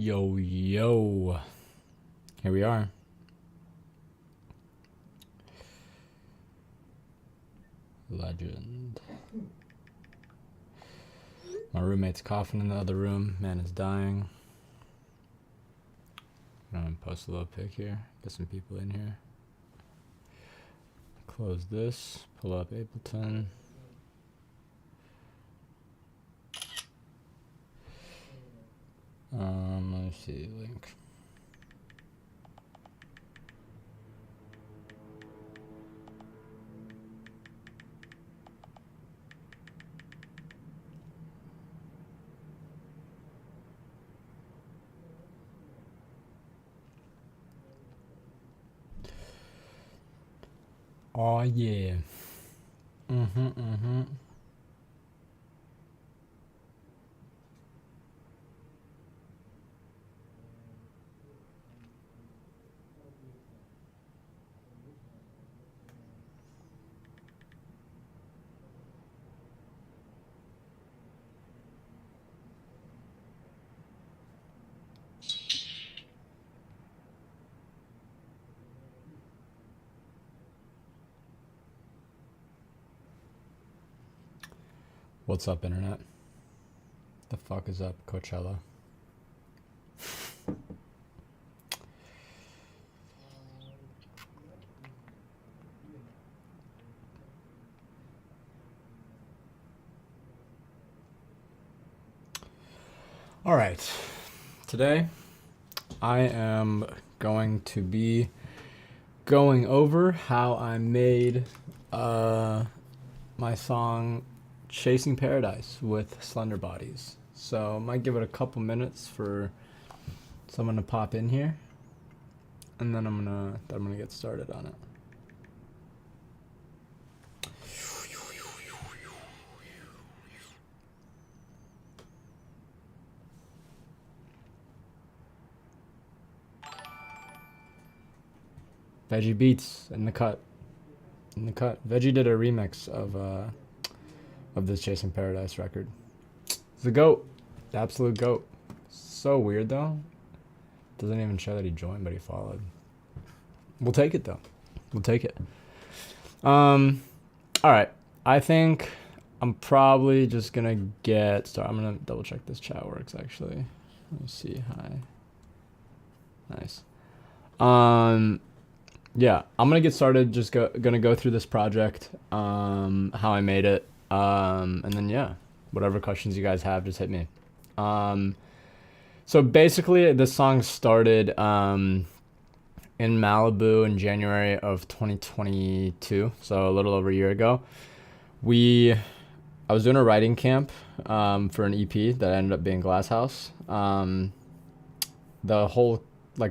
Yo, yo. Here we are. Legend. My roommate's coughing in the other room. Man is dying. I'm gonna post a little pic here. Get some people in here. Close this. Pull up Ableton. Let me see, link. Oh yeah. Mm-hmm. What's up, internet? The fuck is up, Coachella? All right. Today, I am going to be going over how I made my song Chasing Paradise with Slenderbodies. So I might give it a couple minutes for someone to pop in here, and then I'm gonna get started on it. Veggie Beats in the cut. Veggie did a remix of this Chasing Paradise record. It's the GOAT. The absolute GOAT. So weird though. Doesn't even show that he joined, but he followed. We'll take it though. We'll take it. Alright. I think I'm probably just gonna get started. I'm gonna double check this chat works actually. Let me see. Hi. Nice. Yeah, I'm gonna get started. Just gonna go through this project, how I made it, and then yeah, whatever questions you guys have, just hit me. So basically, this song started in Malibu in January of 2022, so a little over a year ago. I was doing a writing camp for an EP that ended up being Glass House. The whole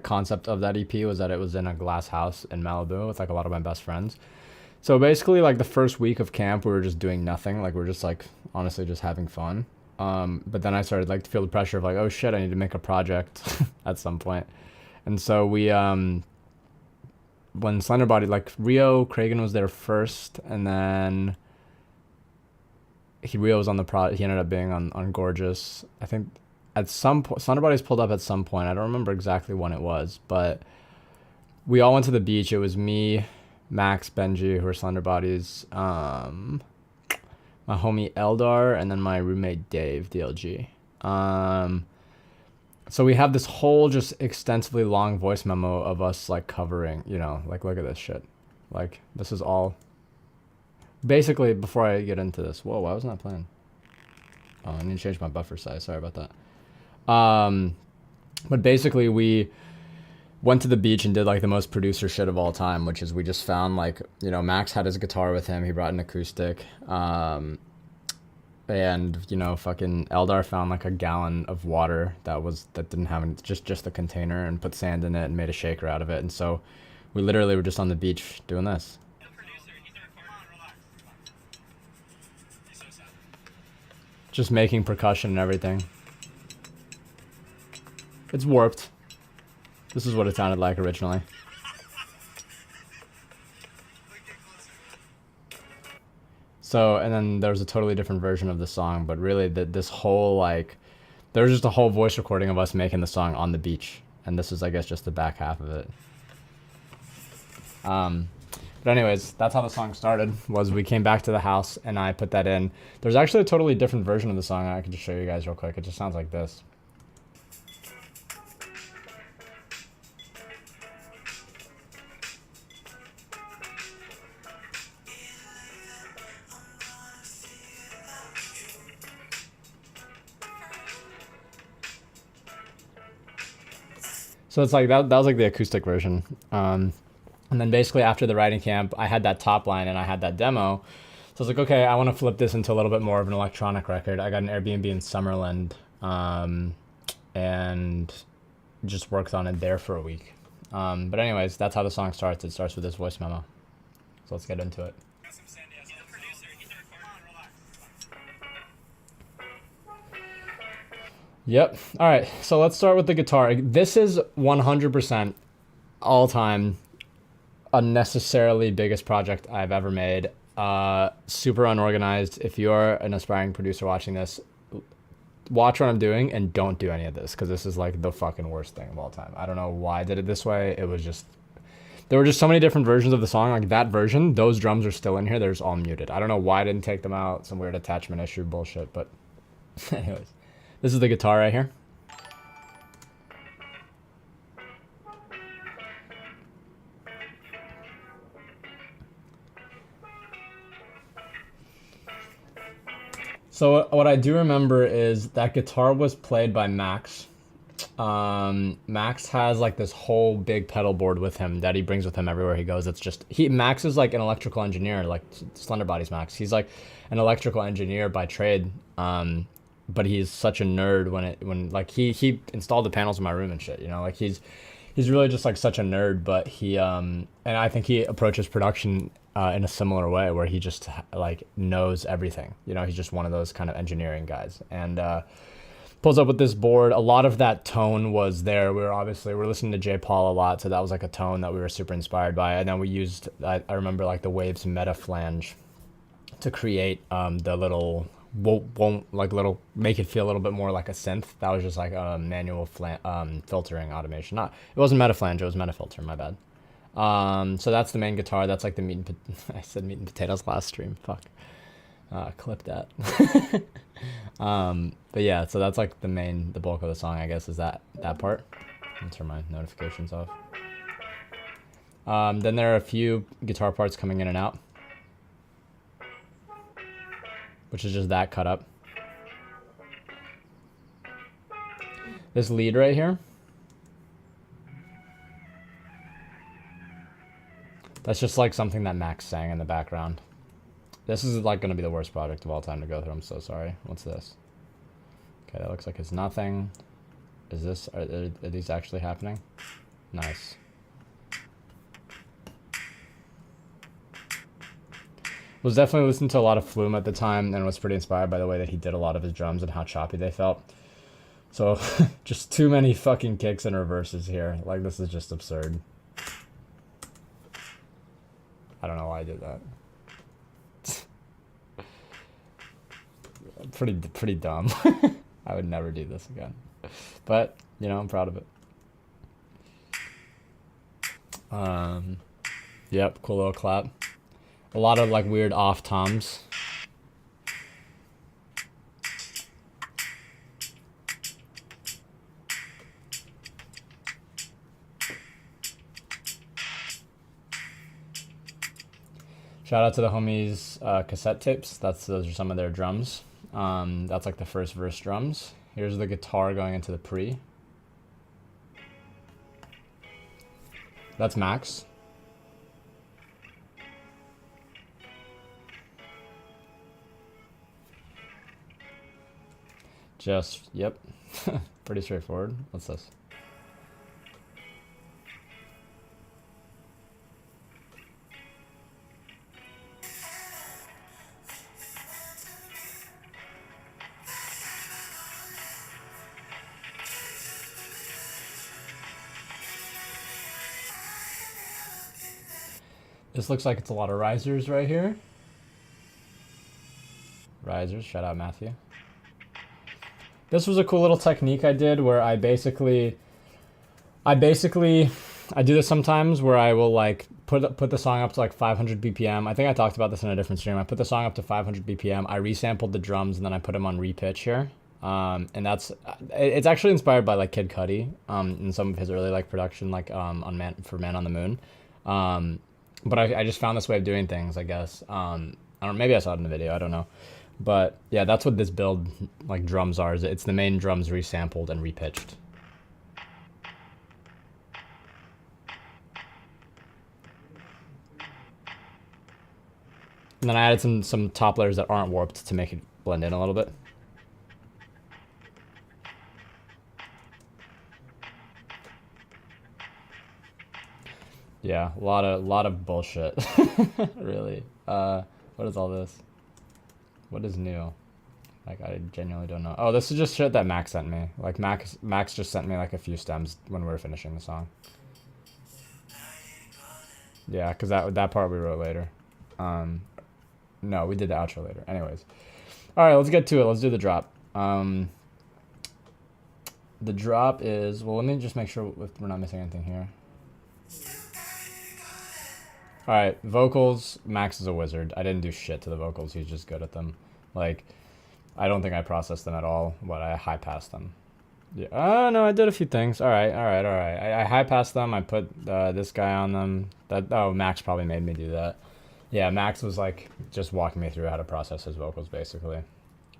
concept of that EP was that it was in a glass house in Malibu with a lot of my best friends. So basically the first week of camp we were just doing nothing. We were just honestly just having fun. But then I started to feel the pressure of oh shit, I need to make a project at some point. And so we when Slenderbody Rio Cragen was there first, and then Rio was on the he ended up being on Gorgeous. I think at some point, Slenderbodies pulled up at some point. I don't remember exactly when it was, but we all went to the beach. It was me, Max, Benji, who are Slenderbodies, my homie Eldar, and then my roommate Dave, DLG. So we have this whole just extensively long voice memo of us covering, look at this shit. This is all. Basically, before I get into this, whoa, why wasn't that playing? Oh, I need to change my buffer size. Sorry about that. But basically we went to the beach and did the most producer shit of all time, which is we just found Max had his guitar with him. He brought an acoustic. And fucking Eldar found a gallon of water that didn't have any, just the container, and put sand in it and made a shaker out of it. And so we literally were just on the beach doing this. Just making percussion and everything. It's warped. This is what it sounded like originally. So, and then there was a totally different version of the song, but really this whole There was just a whole voice recording of us making the song on the beach, and this is, I guess, just the back half of it. But anyways, that's how the song started. Was we came back to the house and I put that in. There's actually a totally different version of the song. I can just show you guys real quick. It just sounds like this. So it's like that was like the acoustic version. And then basically after the writing camp, I had that top line and I had that demo. So I was like, okay, I want to flip this into a little bit more of an electronic record. I got an Airbnb in Summerland, and just worked on it there for a week. But anyways, that's how the song starts. It starts with this voice memo. So let's get into it. Yep. All right. So let's start with the guitar. This is 100% all time unnecessarily biggest project I've ever made. Super unorganized. If you're an aspiring producer watching this, watch what I'm doing and don't do any of this, because this is like the fucking worst thing of all time. I don't know why I did it this way. It was just, there were just so many different versions of the song. Like that version, those drums are still in here. They're just all muted. I don't know why I didn't take them out. Some weird attachment issue bullshit. But anyways, this is the guitar right here. So what I do remember is that guitar was played by Max. Max has like this whole big pedal board with him that he brings with him everywhere he goes. It's just Max is like an electrical engineer, like Slenderbodies Max. He's like an electrical engineer by trade. But he's such a nerd when like he installed the panels in my room and shit. You know, like he's really just like such a nerd. But he and I think he approaches production in a similar way, where he just like knows everything. You know, he's just one of those kind of engineering guys, and pulls up with this board. A lot of that tone was there. We're listening to J. Paul a lot, so that was like a tone that we were super inspired by. And then we used, I remember like the Waves meta flange to create the little won't like little make it feel a little bit more like a synth. That was just like a manual filtering automation. It wasn't meta flange, it was meta filter. My bad. So that's the main guitar. That's like the meat and I said meat and potatoes last stream. Fuck. Clip that. But yeah, so that's like the bulk of the song, I guess, is that part. I'll turn my notifications off. Then there are a few guitar parts coming in and out, which is just that cut up. This lead right here, that's just like something that Max sang in the background. This is like going to be the worst project of all time to go through. I'm so sorry. What's this? Okay, that looks like it's nothing. Is this, are these actually happening? Nice. Was definitely listening to a lot of Flume at the time and was pretty inspired by the way that he did a lot of his drums and how choppy they felt. So just too many fucking kicks and reverses here. Like, this is just absurd. I don't know why I did that. Pretty dumb. I would never do this again. But, you know, I'm proud of it. Yep, cool little clap. A lot of like weird off toms. Shout out to the homies cassette tapes. Those are some of their drums. That's like the first verse drums. Here's the guitar going into the pre. That's Max. Just, yep. Pretty straightforward. What's this? This looks like it's a lot of risers right here. Risers, shout out Matthew. This was a cool little technique I did where I basically I do this sometimes where I will like put the song up to like 500 BPM. I think I talked about this in a different stream. I put the song up to 500 BPM. I resampled the drums and then I put them on repitch here. And it's actually inspired by like Kid Cudi, in some of his early like production, like on Man on the Moon. But I just found this way of doing things, I guess. I don't, maybe I saw it in the video, I don't know. But yeah, that's what this build like drums are. It's the main drums resampled and repitched. And then I added some top layers that aren't warped to make it blend in a little bit. Yeah, a lot of bullshit. Really. What is all this? What is new? Like, I genuinely don't know. Oh, this is just shit that Max sent me. Like, Max just sent me like a few stems when we were finishing the song. Yeah, because that part we wrote later. No, we did the outro later. Anyways. Alright, let's get to it. Let's do the drop. The drop is... Well, let me just make sure we're not missing anything here. Alright, vocals. Max is a wizard. I didn't do shit to the vocals. He's just good at them. Like, I don't think I processed them at all, but I high-passed them. Yeah. Oh, no, I did a few things. Alright. I high-passed them. I put this guy on them. Oh, Max probably made me do that. Yeah, Max was, like, just walking me through how to process his vocals, basically.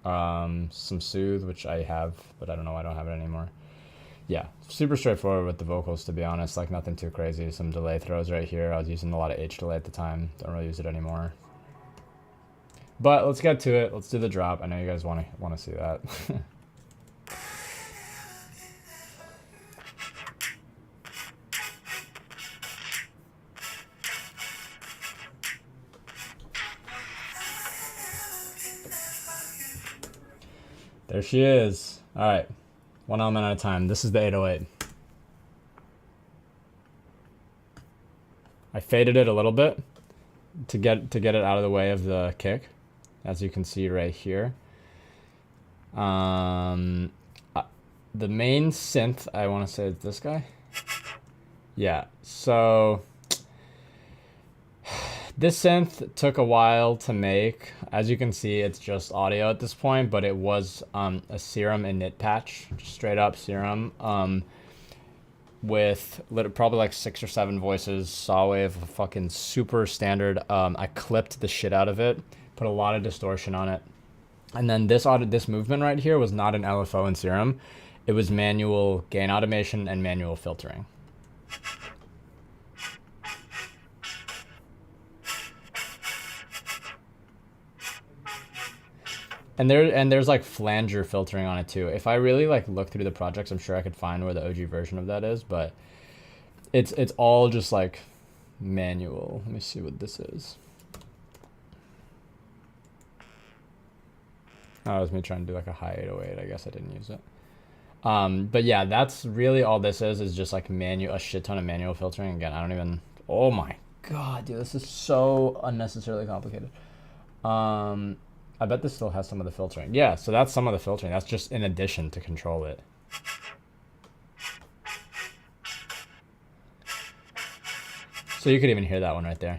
Some Soothe, which I have, but I don't know why I don't have it anymore. Yeah, super straightforward with the vocals, to be honest. Like, nothing too crazy. Some delay throws right here. I was using a lot of H delay at the time. Don't really use it anymore. But let's get to it. Let's do the drop. I know you guys want to see that. There she is. All right. One element at a time. This is the 808. I faded it a little bit to get it out of the way of the kick, as you can see right here. The main synth, I want to say, is this guy. Yeah, so this synth took a while to make. As you can see, it's just audio at this point, but it was a Serum init patch, just straight up Serum, with probably like 6 or 7 voices, saw wave, fucking super standard. I clipped the shit out of it, put a lot of distortion on it. And then this movement right here was not an LFO in Serum. It was manual gain automation and manual filtering. And there's like flanger filtering on it too. If I really like look through the projects, I'm sure I could find where the OG version of that is, but it's all just like manual. Let me see what this is. Oh, it was me trying to do like a high 808. I guess I didn't use it. But yeah, that's really all this is just like a shit ton of manual filtering. Again, I don't even, oh my God, dude, this is so unnecessarily complicated. I bet this still has some of the filtering. Yeah, so that's some of the filtering. That's just in addition to control it. So you could even hear that one right there.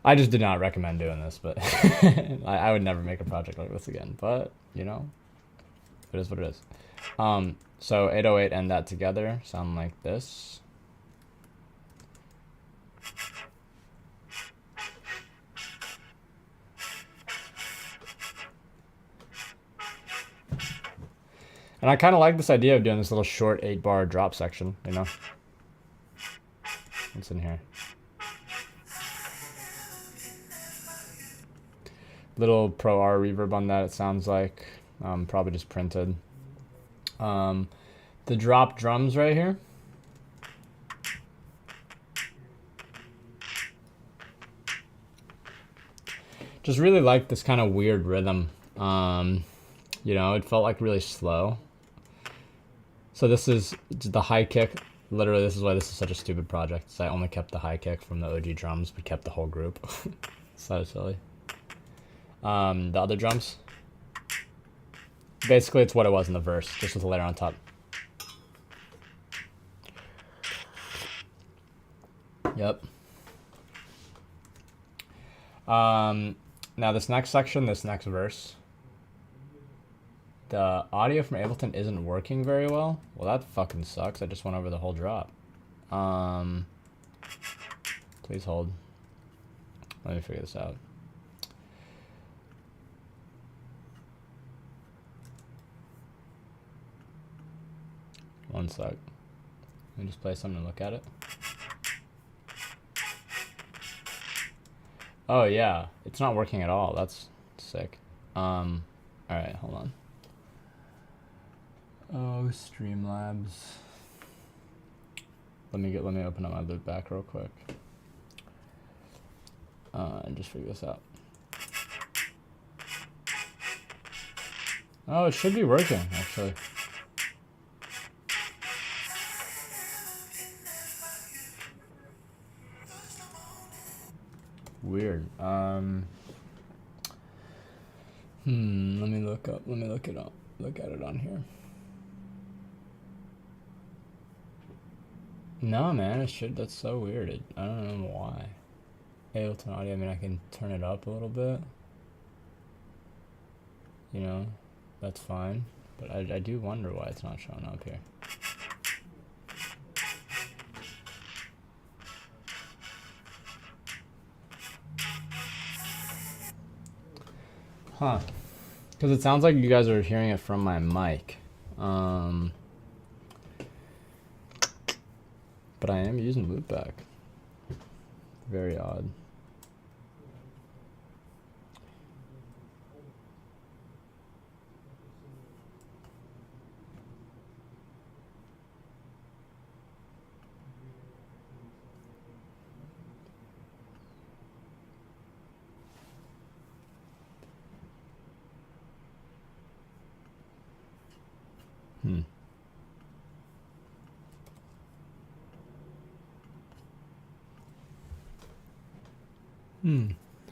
I just did not recommend doing this, but I would never make a project like this again. But, you know, it is what it is. So 808 and that together sound like this. And I kind of like this idea of doing this little short 8-bar drop section, you know? What's in here? Little Pro R reverb on that, it sounds like. Probably just printed. The drop drums right here. Just really like this kind of weird rhythm. You know, it felt like really slow. So this is the high kick. Literally, this is why this is such a stupid project. So I only kept the high kick from the OG drums, but kept the whole group. So silly. The other drums. Basically, it's what it was in the verse, just with a layer on top. Yep. Now this next section, this next verse, the audio from Ableton isn't working very well. Well, that fucking sucks. I just went over the whole drop. Please hold. Let me figure this out. One sec. Let me just play something and look at it. Oh yeah, it's not working at all. That's sick. All right, hold on. Oh, Streamlabs. Let me open up my loop back real quick. And just figure this out. Oh, it should be working actually. Weird. Let me look at it on here. No, man, it should. That's so weird. I don't know why. Ableton audio. I mean, I can turn it up a little bit. You know, that's fine. But I do wonder why it's not showing up here. Huh. Because it sounds like you guys are hearing it from my mic. But I am using loopback. Very odd.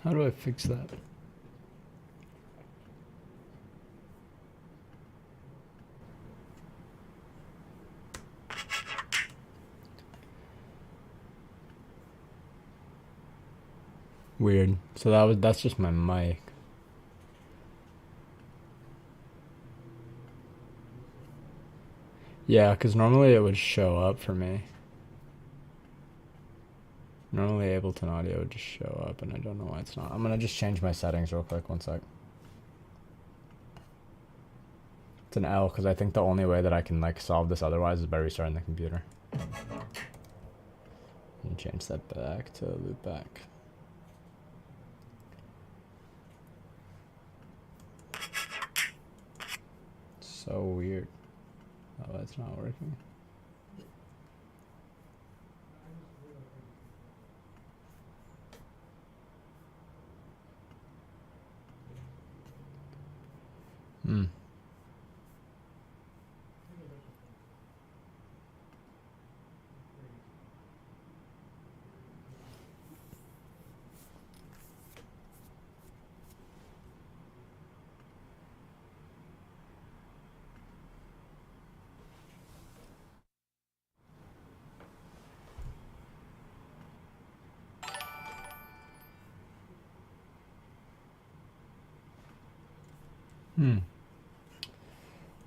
How do I fix that? Weird. So that's just my mic. Yeah, because normally it would show up for me. Normally Ableton audio would just show up, and I don't know why it's not. I'm gonna just change my settings real quick, one sec. It's an L, because I think the only way that I can like solve this otherwise is by restarting the computer. And change that back to loopback. So weird. Oh, that's not working.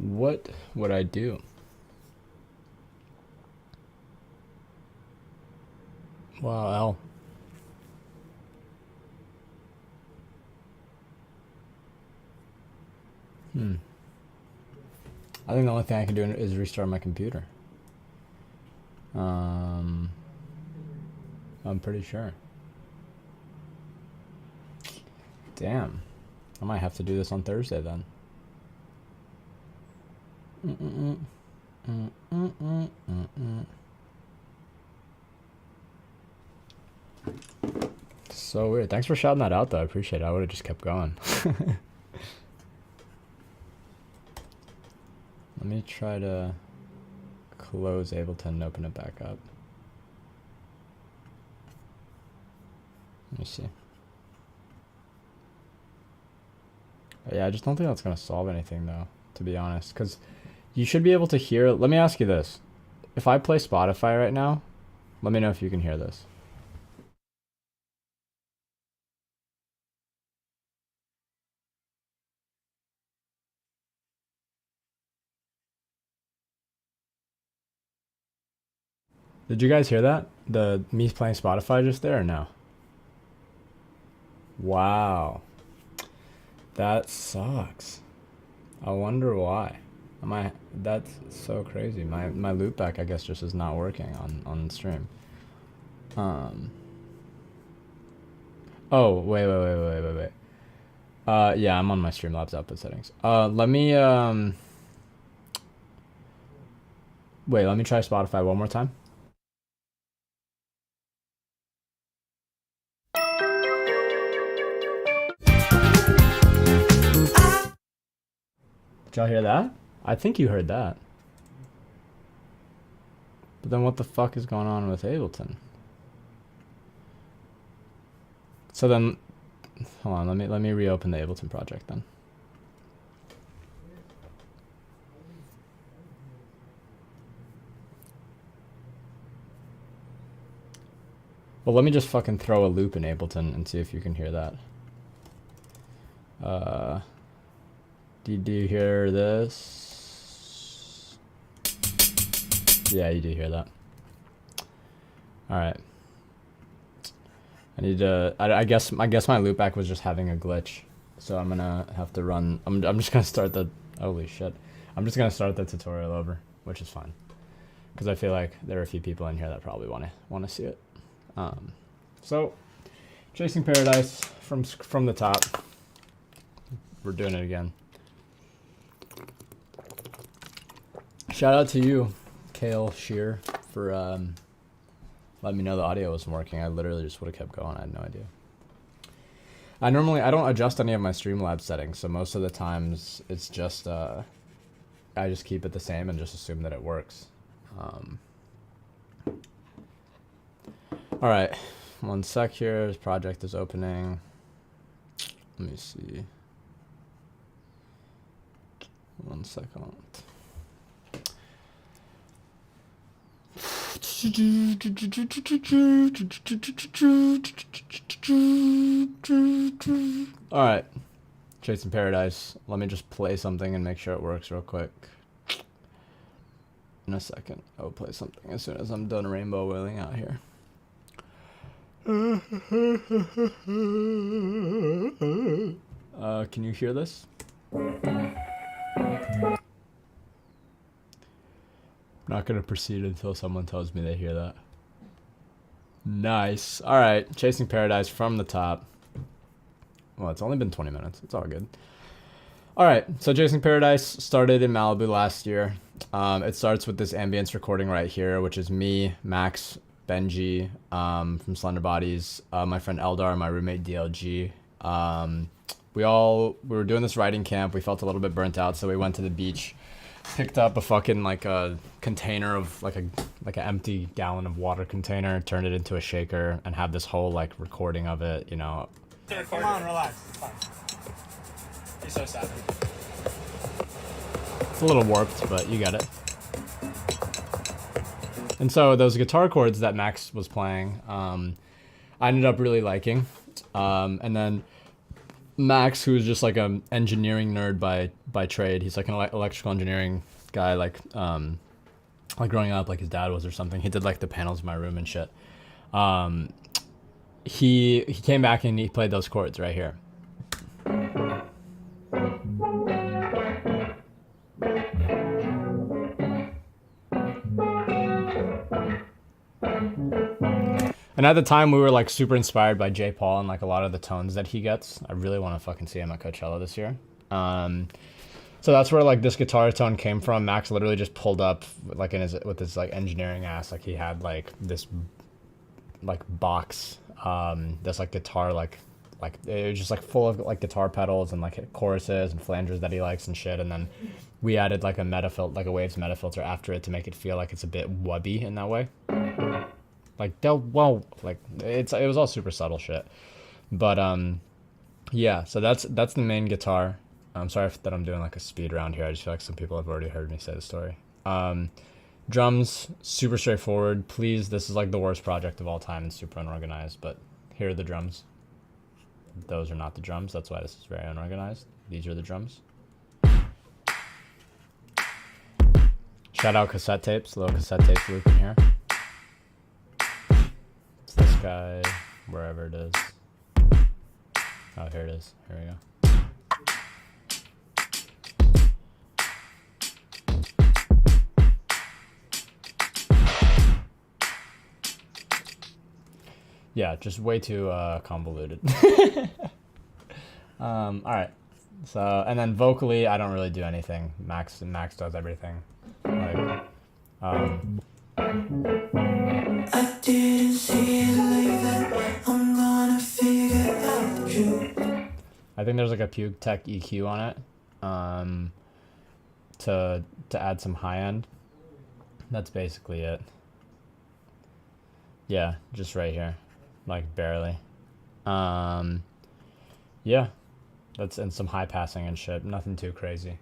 What would I do? Wow, L. I think the only thing I can do is restart my computer. I'm pretty sure. Damn. I might have to do this on Thursday then. So weird. Thanks for shouting that out though. I appreciate it. I would have just kept going. Let me try to close Ableton and open it back up. Let me see. But yeah, I just don't think that's gonna solve anything though. to be honest, because you should be able to hear. Let me ask you this: if I play Spotify right now, let me know if you can hear this. Did you guys hear that? The me playing Spotify just there or no? Wow, that sucks. I wonder why. My that's so crazy. My loopback I guess just is not working on stream. Um. Oh wait. Yeah, I'm on my Streamlabs output settings. Let me wait. Let me try Spotify one more time. Did y'all hear that? I think you heard that. But then what the fuck is going on with Ableton? So then, hold on. Let me reopen the Ableton project then. Well, let me just fucking throw a loop in Ableton and see if you can hear that. Do you hear this? Yeah, you do hear that. All right. I need to. I guess my loopback was just having a glitch, so I'm gonna have to run. I'm just gonna start the. Holy shit! I'm just gonna start the tutorial over, which is fine, because I feel like there are a few people in here that probably wanna see it. So, Chasing Paradise from the top. We're doing it again. Shout out to you, Kale Shear, for letting me know the audio wasn't working. I literally just would have kept going. I had no idea. I don't adjust any of my Streamlabs settings, so most of the times it's just I just keep it the same and just assume that it works. All right, one sec here. This project is opening. Let me see. One second. All right, Chasing Paradise. Let me just play something and make sure it works real quick. In a second, I'll play something as soon as I'm done rainbow wailing out here. Can you hear this? Not gonna proceed until someone tells me they hear that. Nice. All right, Chasing Paradise from the top. Well, it's only been 20 minutes. It's all good. All right, so Chasing Paradise started in Malibu last year. It starts with this ambience recording right here, which is me, Max, Benji, from Slenderbodies, my friend Eldar, my roommate DLG. We were doing this writing camp. We felt a little bit burnt out, so we went to the beach, picked up a fucking like a container of like an empty gallon of water container, turned it into a shaker, and had this whole like recording of it. You know. Come on, relax. It's fine. You're so sad. It's a little warped, but you get it. And so those guitar chords that Max was playing, I ended up really liking. And then Max, who's just like an engineering nerd by trade, he's like an electrical engineering guy, like growing up, like his dad was or something. He did like the panels in my room and shit. He came back and he played those chords right here. And at the time, we were like super inspired by J. Paul and like a lot of the tones that he gets. I really want to fucking see him at Coachella this year. So that's where like this guitar tone came from. Max literally just pulled up like with his like engineering ass. Like he had like this like box, this like guitar like it was just like full of like guitar pedals and like choruses and flangers that he likes and shit. And then we added like a Waves meta filter after it to make it feel like it's a bit wubby in that way. Like it was all super subtle shit, but yeah. So that's the main guitar. I'm sorry that I'm doing like a speed round here. I just feel like some people have already heard me say the story. Drums, super straightforward. Please, this is like the worst project of all time and super unorganized, but here are the drums. Those are not the drums. That's why this is very unorganized. These are the drums. Shout out cassette tapes. Little cassette tapes loop in here. It's this guy, wherever it is. Oh, here it is. Here we go. Yeah, just way too convoluted. All right. So, and then vocally, I don't really do anything. Max does everything. Like, I didn't see it like that. I'm gonna figure out you. I think there's like a Puke Tech EQ on it, to add some high end. That's basically it. Yeah, just right here, like barely. Yeah, that's and some high passing and shit. Nothing too crazy.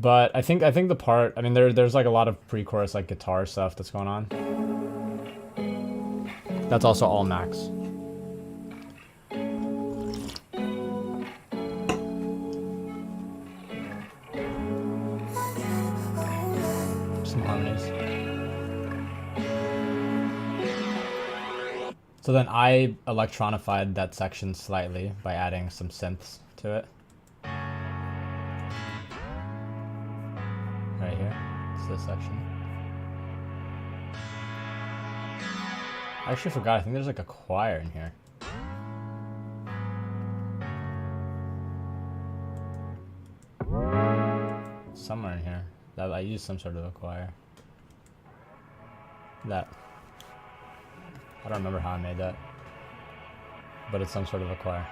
But I think the part. I mean, there's like a lot of pre-chorus like guitar stuff that's going on. That's also all Max. Some harmonies. So then I electronified that section slightly by adding some synths to it. Right here, it's this section. I actually forgot, I think there's like a choir in here. Somewhere in here. That I used some sort of a choir. That. I don't remember how I made that. But it's some sort of a choir.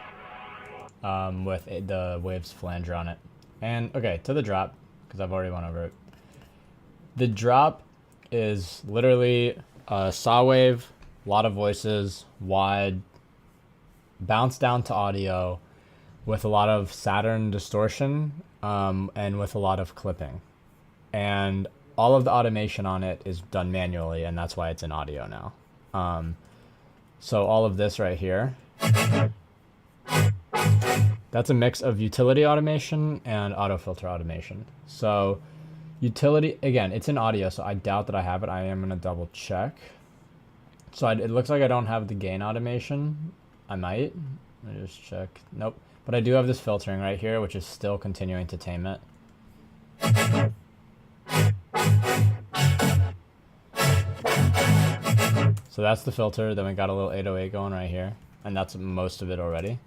With the Waves flanger on it. And, okay, to the drop, because I've already went over it. The drop is literally a saw wave, a lot of voices, wide, bounce down to audio, with a lot of Saturn distortion, and with a lot of clipping. And all of the automation on it is done manually, and that's why it's in audio now. So all of this right here, that's a mix of utility automation and auto filter automation. So utility, again, it's in audio, so I doubt that I have it. I am going to double check. So it looks like I don't have the gain automation. I might. Let me just check. Nope. But I do have this filtering right here, which is still continuing to tame it. So that's the filter. Then we got a little 808 going right here. And that's most of it already.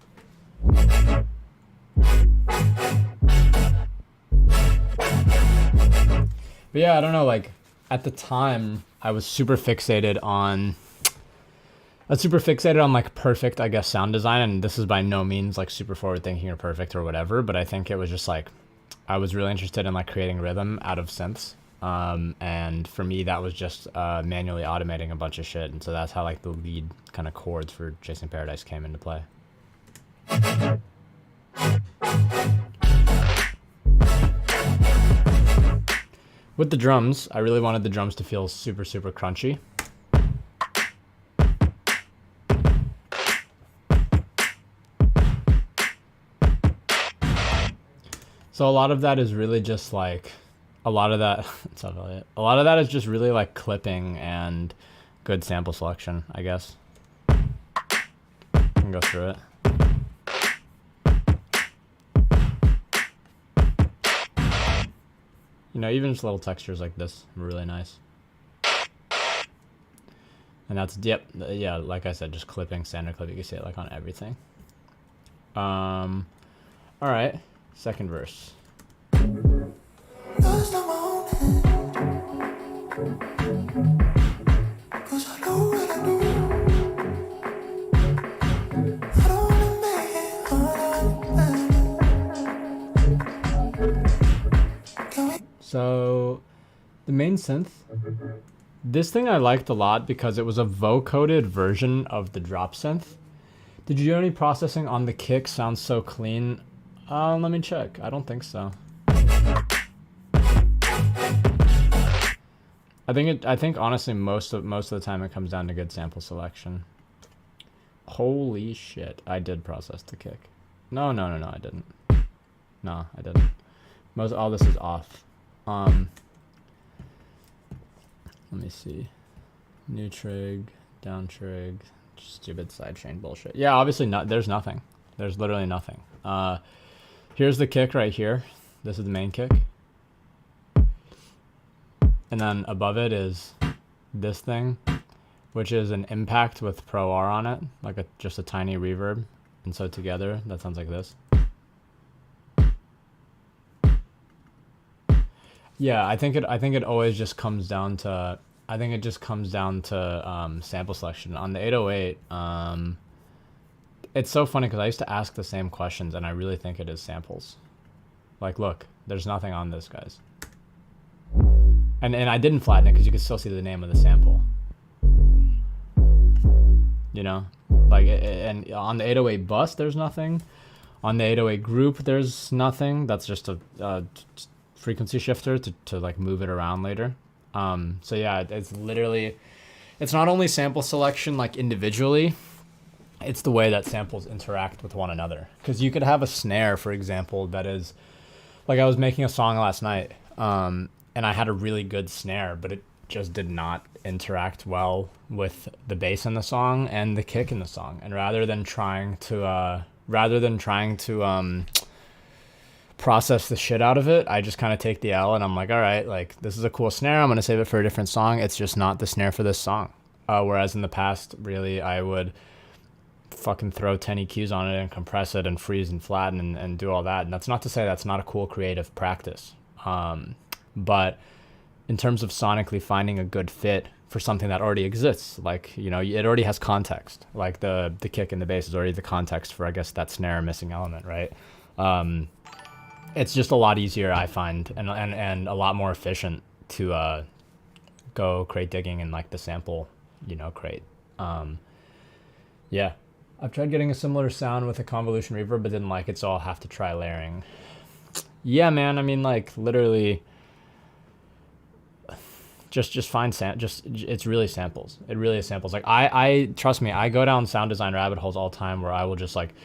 But yeah, I don't know, like, at the time, I was super fixated on like perfect, I guess, sound design, and this is by no means like super forward thinking or perfect or whatever, but I think it was just like, I was really interested in like creating rhythm out of synths. And for me, that was just manually automating a bunch of shit, and so that's how like the lead kind of chords for Chasing Paradise came into play. With the drums, I really wanted the drums to feel super, super crunchy. So a lot of that is really just like, a lot of that is just really like clipping and good sample selection, I guess. I can go through it. You know, even just little textures like this are really nice. And that's, yep, yeah, like I said, just clipping, standard clip. You can see it like on everything. All right, second verse. So the main synth, this thing I liked a lot because it was a vocoded version of the drop synth. Did you do any processing on the kick? Sounds so clean. Let me check. I don't think so. I think honestly most of the time it comes down to good sample selection. Holy shit! I did process the kick. No, I didn't. No, I didn't. All this is off. Let me see. New trig, down trig, stupid sidechain bullshit. Yeah, obviously not. There's nothing. There's literally nothing. Here's the kick right here. This is the main kick. And then above it is this thing, which is an impact with Pro R on it, like just a tiny reverb. And so together, that sounds like this. Yeah, I think it always just comes down to sample selection. On the 808, it's so funny because I used to ask the same questions, and I really think it is samples. Like, look, there's nothing on this, guys. And I didn't flatten it because you could still see the name of the sample. You know? Like, and on the 808 bus, there's nothing. On the 808 group, there's nothing. That's just a frequency shifter to like move it around later. So yeah, it's literally, it's not only sample selection like individually, it's the way that samples interact with one another. Because you could have a snare, for example, that is, like I was making a song last night, and I had a really good snare, but it just did not interact well with the bass in the song and the kick in the song. And rather than trying to process the shit out of it, I just kind of take the L and I'm like, all right, like this is a cool snare, I'm gonna save it for a different song. It's just not the snare for this song. Whereas in the past, really, I would fucking throw 10 EQs on it and compress it and freeze and flatten and do all that. And that's not to say that's not a cool creative practice. But in terms of sonically finding a good fit for something that already exists, like, you know, it already has context. Like the kick and the bass is already the context for, I guess, that snare missing element, right? It's just a lot easier, I find, and a lot more efficient to go crate digging in like the sample, you know, crate. Yeah, I've tried getting a similar sound with a convolution reverb, but didn't like it, so I'll have to try layering. Yeah, man. I mean, like literally, just find it's really samples. It really is samples. Like I trust me, I go down sound design rabbit holes all the time where I will just like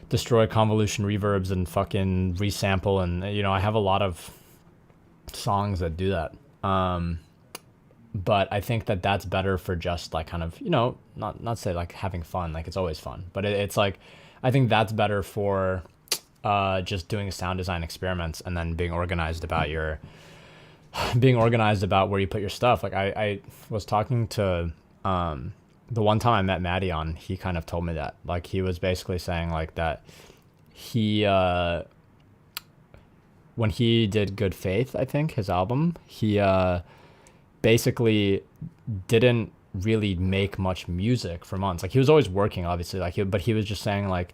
destroy convolution reverbs and fucking resample, and you know, I have a lot of songs that do that. But I think that that's better for just like kind of, you know, not say like having fun, like it's always fun, but it's like, I think that's better for just doing sound design experiments and then being organized about where you put your stuff. Like I was talking to the one time I met Maddie on, he kind of told me that, like, he was basically saying like that he when he did Good Faith, I think his album, he basically didn't really make much music for months. Like he was always working, obviously, but he was just saying like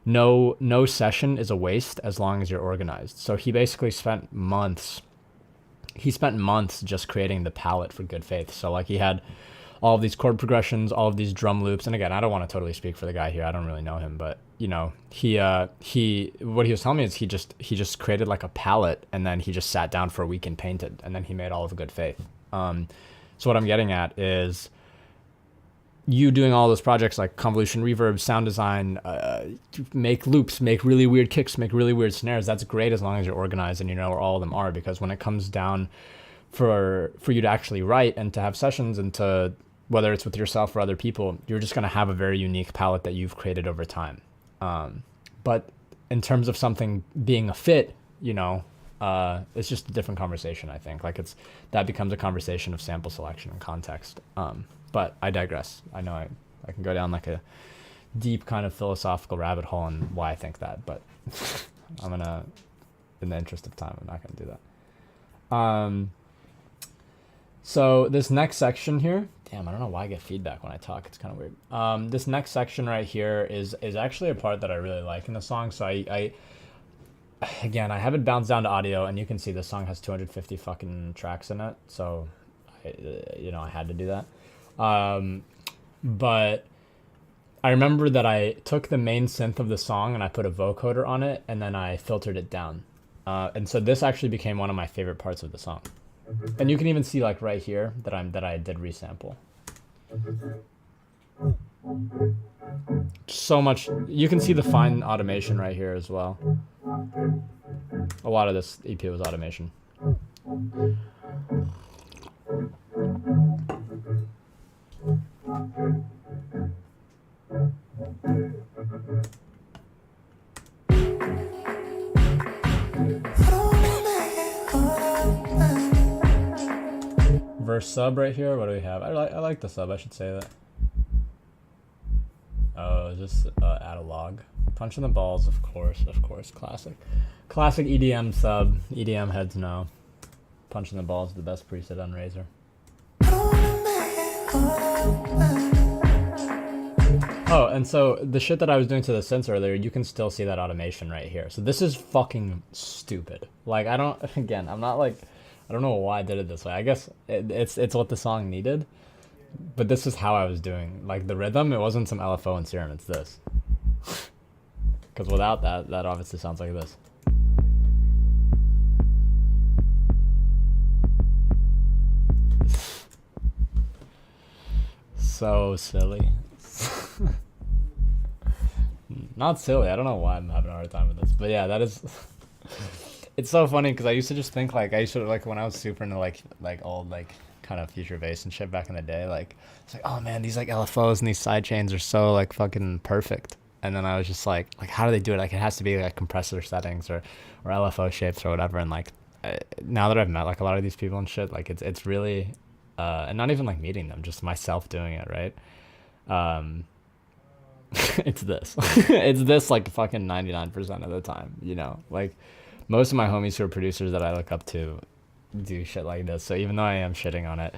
no session is a waste as long as you're organized. So he basically spent months just creating the palette for Good Faith. So like he had all of these chord progressions, all of these drum loops. And again, I don't want to totally speak for the guy here. I don't really know him, but you know, he what he was telling me is he just created like a palette, and then he just sat down for a week and painted, and then he made all of Good Faith. So what I'm getting at is you doing all those projects like convolution reverb, sound design, make loops, make really weird kicks, make really weird snares. That's great as long as you're organized and you know where all of them are, because when it comes down for you to actually write and to have sessions and to, whether it's with yourself or other people, you're just going to have a very unique palette that you've created over time. But in terms of something being a fit, you know, it's just a different conversation, I think. Like that becomes a conversation of sample selection and context. But I digress. I know I can go down like a deep kind of philosophical rabbit hole on why I think that, but in the interest of time, I'm not gonna do that. So this next section here, damn, I don't know why I get feedback when I talk. It's kind of weird. This next section right here is actually a part that I really like in the song. So I again, I have it bounced down to audio, and you can see this song has 250 fucking tracks in it. So, I had to do that. But I remember that I took the main synth of the song and I put a vocoder on it, and then I filtered it down. And so this actually became one of my favorite parts of the song. And you can even see like right here that I did resample. So much. You can see the fine automation right here as well. A lot of this EP was automation. Verse sub right here. What do we have? I like the sub. I should say that. Oh, just add a log. Punch in the balls, of course, classic EDM sub. EDM heads know. Punch in the balls, the best preset on Razer. Oh, and so the shit that I was doing to the synths earlier, you can still see that automation right here. So this is fucking stupid. Like, I'm not like, I don't know why I did it this way. I guess it's what the song needed. But this is how I was doing. Like, the rhythm, it wasn't some LFO and Serum, it's this. Because without that, that obviously sounds like this. So silly. Not silly. I don't know why I'm having a hard time with this. But yeah, that is... It's so funny because I used to just think like, when I was super into like old like kind of future bass and shit back in the day, like it's like, oh man, these like LFOs and these side chains are so like fucking perfect. And then I was just like how do they do it? Like it has to be like compressor settings or LFO shapes or whatever. And like now that I've met like a lot of these people and shit, like it's really and not even like meeting them, just myself doing it, right? It's this. It's this like fucking 99% of the time, you know? Like most of my homies who are producers that I look up to do shit like this. So even though I am shitting on it,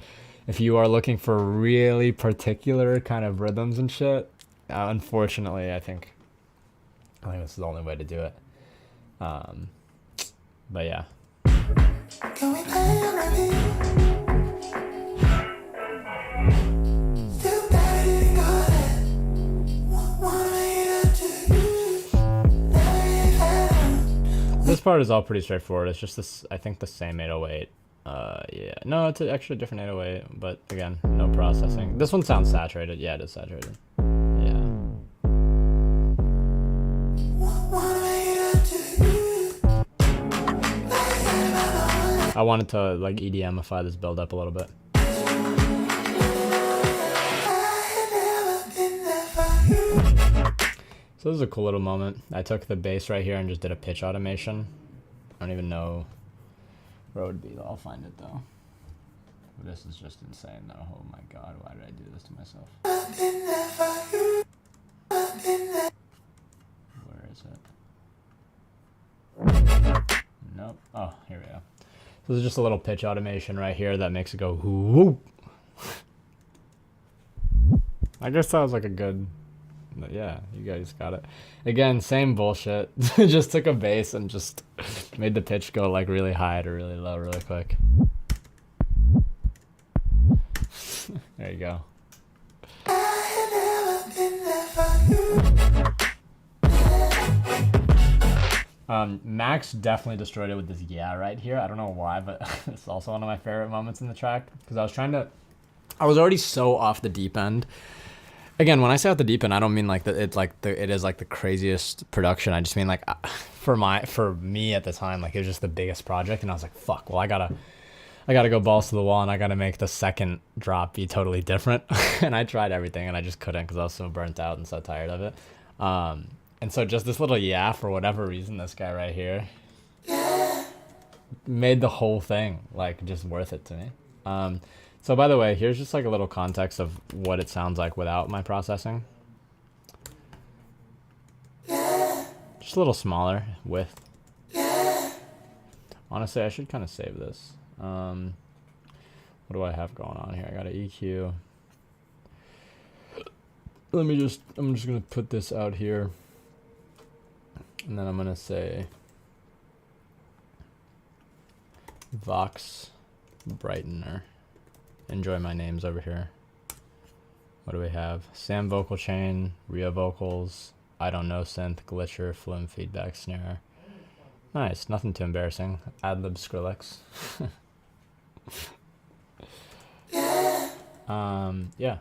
if you are looking for really particular kind of rhythms and shit, unfortunately, I think this is the only way to do it. But yeah. Can we play on repeat? Still better go there. Wanna make it up to you. Never found. This part is all pretty straightforward. It's just this, I think the same 808. Yeah. No, it's actually a different 808, but again, no processing. This one sounds saturated. Yeah, it is saturated. Yeah. Wanna make it up to you. I wanted to like EDMify this build up a little bit. So this is a cool little moment. I took the bass right here and just did a pitch automation. I don't even know where it would be. I'll find it though. This is just insane though. Oh my god, why did I do this to myself? Where is it? Nope. Oh, here we go. So this is just a little pitch automation right here that makes it go whoop. I guess that was like a good... Yeah, you guys got it. Again, same bullshit. Just took a bass and just made the pitch go like really high to really low really quick. There you go. Max definitely destroyed it with this yeah right here. I don't know why, but it's also one of my favorite moments in the track because I was already so off the deep end. Again, when I say off the deep end, I don't mean like that. It is like the craziest production. I just mean like for me at the time, like it was just the biggest project, and I was like, fuck. Well, I gotta go balls to the wall, and I gotta make the second drop be totally different. And I tried everything, and I just couldn't because I was so burnt out and so tired of it. And so just this little yeah, for whatever reason, this guy right here made the whole thing like just worth it to me. So by the way, here's just like a little context of what it sounds like without my processing. Just a little smaller width. Honestly, I should kind of save this. What do I have going on here? I got an EQ. I'm just gonna put this out here. And then I'm gonna say Vox Brightener. Enjoy my names over here. What do we have? Sam vocal chain, Rio vocals, I don't know synth, glitcher, flume feedback, snare. Nice, nothing too embarrassing. Adlib Skrillex. Yeah.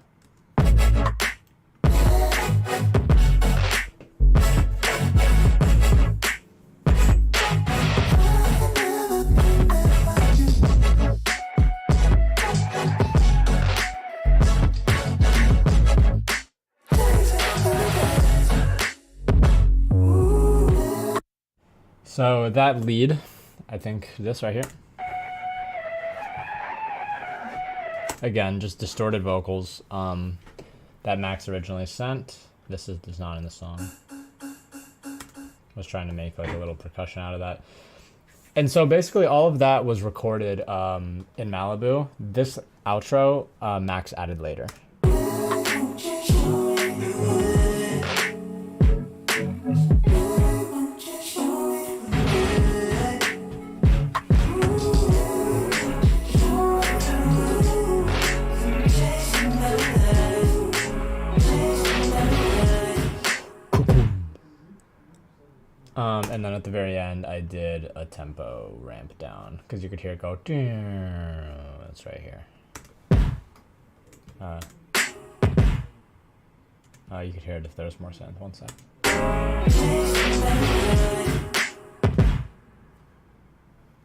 So that lead, I think this right here. Again, just distorted vocals that Max originally sent. This is just not in the song. Was trying to make like a little percussion out of that. And so basically all of that was recorded in Malibu. This outro, Max added later. And then at the very end, I did a tempo ramp down because you could hear it go. That's right here. You could hear it if there's more synth. One sec.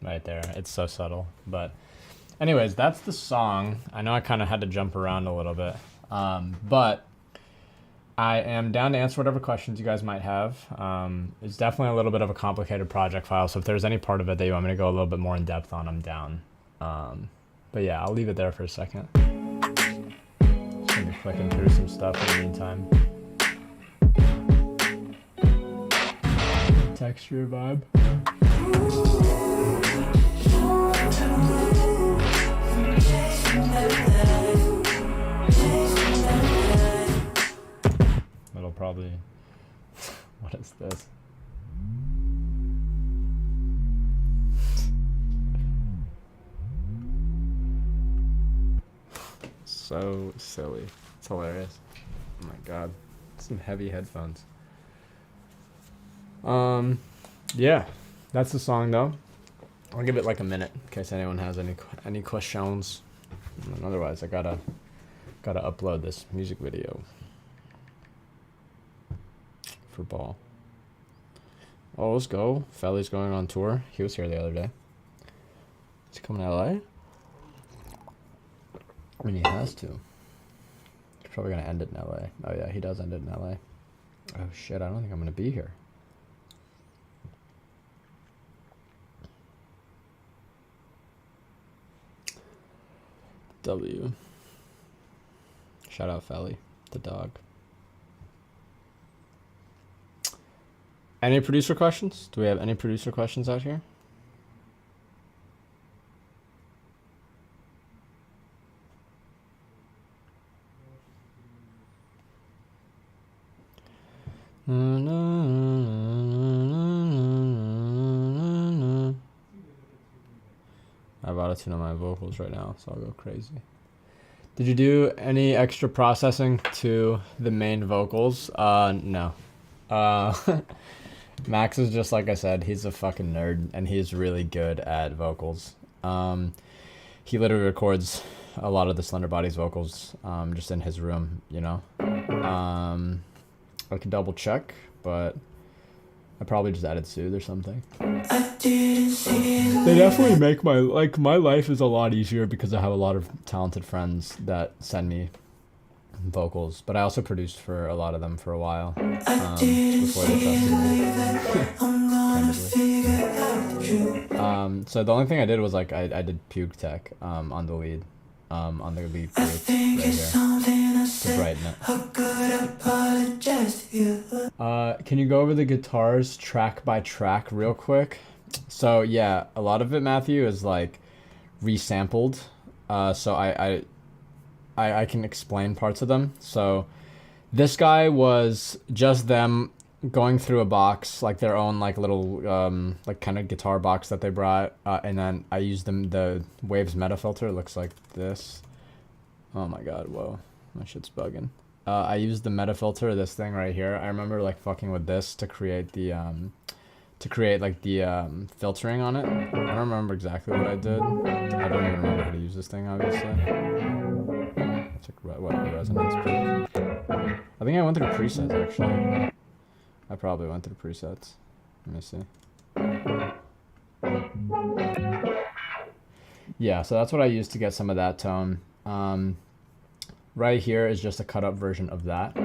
Right there. It's so subtle. But anyways, that's the song. I know I kind of had to jump around a little bit. But I am down to answer whatever questions you guys might have. It's definitely a little bit of a complicated project file, so if there's any part of it that you want me to go a little bit more in depth on, I'm down. But yeah, I'll leave it there for a second. Just gonna be flicking through some stuff in the meantime. Texture vibe. It'll probably... What is this? So silly. It's hilarious. Oh my god. Some heavy headphones. Yeah. That's the song though. I'll give it like a minute in case anyone has any questions. And otherwise I gotta upload this music video for ball. Oh, let's go. Felly's going on tour. He was here the other day. Is he coming to LA? I mean, he has to. He's probably gonna end it in LA. Oh yeah, he does end it in LA. Oh shit, I don't think I'm gonna be here. W. Shout out Felly, the dog. Any producer questions? Do we have any producer questions out here? I have auto-tune on my vocals right now, so I'll go crazy. Did you do any extra processing to the main vocals? No. Max is just like I said, he's a fucking nerd, and he's really good at vocals. He literally records a lot of the Slenderbodies vocals just in his room, you know. I can double check, but I probably just added Soothe or something. They definitely make my life is a lot easier because I have a lot of talented friends that send me vocals, but I also produced for a lot of them for a while before they trusted me. So the only thing I did was like I did Puke Tech on the lead group right here to brighten it. Can you go over the guitars track by track real quick? So yeah, a lot of it, Matthew, is like resampled. So I can explain parts of them. So this guy was just them going through a box, like their own like little like kind of guitar box that they brought, and then I used the Waves meta filter. It looks like this. Oh my god, whoa. My shit's bugging. I used the meta filter, this thing right here. I remember like fucking with this to create the like the filtering on it. I don't remember exactly what I did. I don't even remember how to use this thing, obviously. It's like what resonance peak. I think I went through presets actually. I probably went through presets. Let me see. Yeah, so that's what I used to get some of that tone. Right here is just a cut up version of that.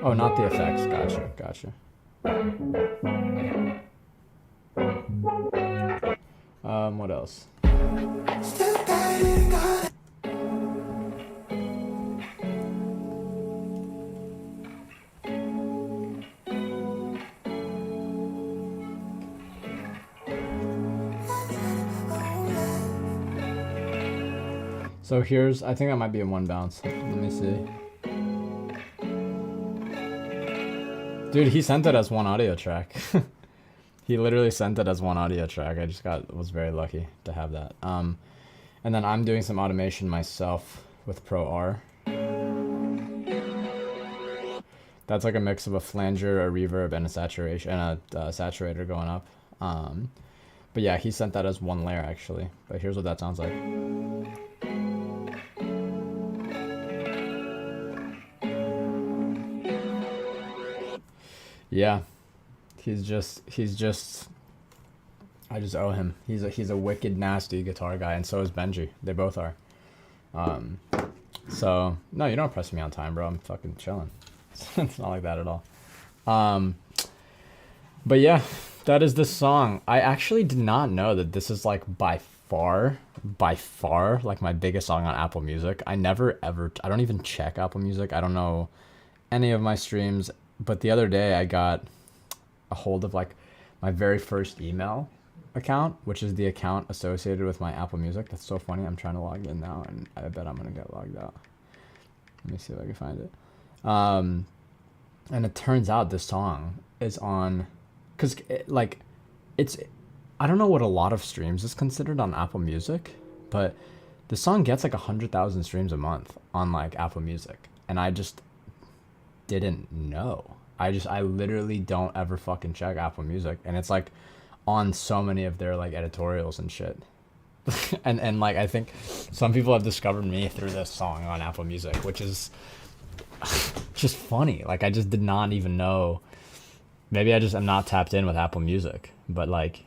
Oh, not the effects. Gotcha. What else? Still got it, got it. So here's, I think that might be in one bounce. Let me see. Dude, he sent it as one audio track. He literally sent it as one audio track. I just was very lucky to have that. And then I'm doing some automation myself with Pro R. That's like a mix of a flanger, a reverb, and a saturation, and a saturator going up. But yeah, he sent that as one layer actually. But here's what that sounds like. Yeah, he's just I just owe him. He's a wicked nasty guitar guy, and so is Benji. They both are. So no, you don't press me on time, bro. I'm fucking chilling. It's not like that at all. But yeah, that is this song. I actually did not know that this is like by far like my biggest song on Apple Music. I don't even check Apple Music. I don't know any of my streams. But the other day I got a hold of like my very first email account, which is the account associated with my Apple Music. That's so funny. I'm trying to log in now, and I bet I'm gonna get logged out. Let me see if I can find it. And it turns out this song is on, cause I don't know what a lot of streams is considered on Apple Music, but the song gets like 100,000 streams a month on like Apple Music, and I just didn't know. I literally don't ever fucking check Apple Music, and it's like on so many of their like editorials and shit. and like I think some people have discovered me through this song on Apple Music, which is just funny. Like I just did not even know. Maybe I just am not tapped in with Apple Music, but like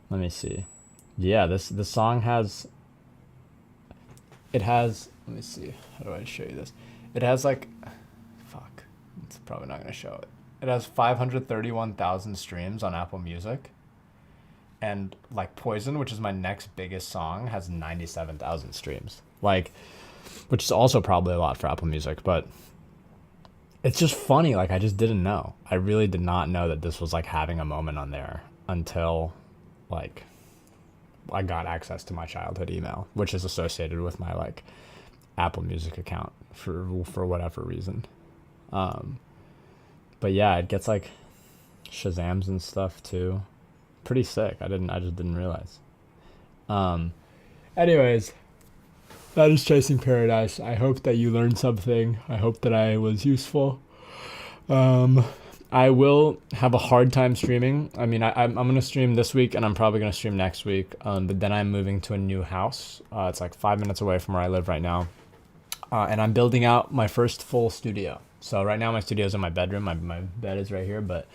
let me see. Yeah, this song has let me see, how do I show you this? It has like, fuck, it's probably not gonna show it. It has 531,000 streams on Apple Music, and like Poison, which is my next biggest song, has 97,000 streams. Like, which is also probably a lot for Apple Music, but it's just funny. Like I just didn't know. I really did not know that this was like having a moment on there until like I got access to my childhood email, which is associated with my like Apple Music account for whatever reason. But yeah, it gets like Shazams and stuff too. Pretty sick. I just didn't realize. Anyways, that is Chasing Paradise. I hope that you learned something. I hope that I was useful. I will have a hard time streaming. I mean, I'm going to stream this week, and I'm probably going to stream next week. But then I'm moving to a new house. It's like 5 minutes away from where I live right now. And I'm building out my first full studio. So right now my studio is in my bedroom. My bed is right here. But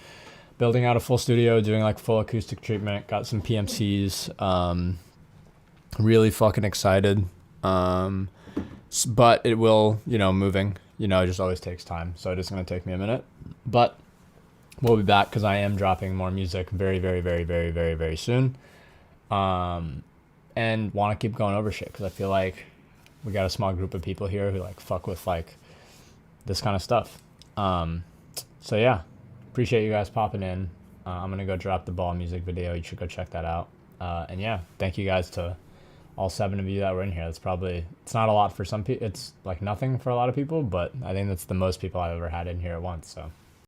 building out a full studio, doing like full acoustic treatment. Got some PMCs. Really fucking excited. But it will, moving, it just always takes time. So it's going to take me a minute. But we'll be back because I am dropping more music very, very, very, very, very, very soon. And want to keep going over shit because I feel like we got a small group of people here who like fuck with like this kind of stuff. So yeah, appreciate you guys popping in. I'm going to go drop the Ball music video. You should go check that out. And yeah, thank you guys to all 7 of you that were in here. It's not a lot for some people. It's like nothing for a lot of people, but I think that's the most people I've ever had in here at once. So